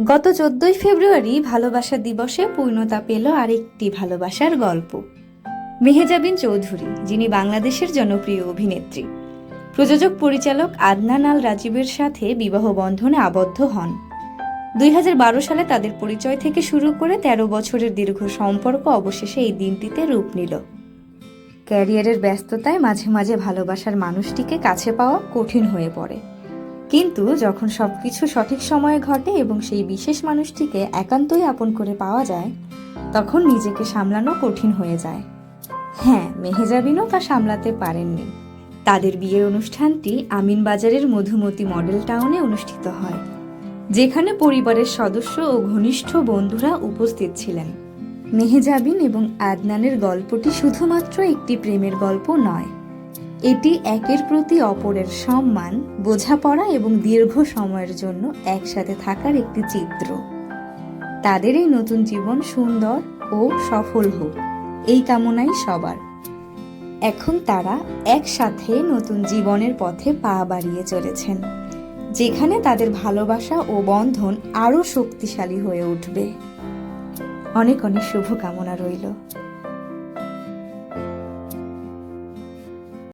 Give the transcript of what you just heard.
গত 14ই ফেব্রুয়ারি ভালোবাসা দিবসে পূর্ণতা পেল আরেকটি ভালোবাসার গল্প। মেহেজাবিন চৌধুরী, যিনি বাংলাদেশের জনপ্রিয় অভিনেত্রী, প্রযোজক পরিচালক আদনান আল রাজীবের সাথে বিবাহ বন্ধনে আবদ্ধ হন। 2012 সালে তাদের পরিচয় থেকে শুরু করে 13 বছরের দীর্ঘ সম্পর্ক অবশেষে এই দিনটিতে রূপ নিল। ক্যারিয়ারের ব্যস্ততায় মাঝে মাঝে ভালোবাসার মানুষটিকে কাছে পাওয়া কঠিন হয়ে পড়ে, কিন্তু যখন সবকিছু সঠিক সময়ে ঘটে এবং সেই বিশেষ মানুষটিকে একান্তই আপন করে পাওয়া যায়, তখন নিজেকে সামলানো কঠিন হয়ে যায়। হ্যাঁ, মেহেজাবিনও তা সামলাতে পারেননি। তাদের বিয়ের অনুষ্ঠানটি আমিনবাজারের মধুমতি মডেল টাউনে অনুষ্ঠিত হয়, যেখানে পরিবারের সদস্য ও ঘনিষ্ঠ বন্ধুরা উপস্থিত ছিলেন। মেহেজাবিন এবং আদনানের গল্পটি শুধুমাত্র একটি প্রেমের গল্প নয়, এটি একের প্রতি অপরের সম্মান, বোঝাপড়া এবং দীর্ঘ সময়ের জন্য একসাথে থাকার একটি চিত্র। তাদের এই নতুন জীবন সুন্দর ও সফল হোক, এই কামনাই সবার। এখন তারা একসাথে নতুন জীবনের পথে পা বাড়িয়ে চলেছেন, যেখানে তাদের ভালোবাসা ও বন্ধন আরও শক্তিশালী হয়ে উঠবে। অনেক অনেক শুভকামনা রইল।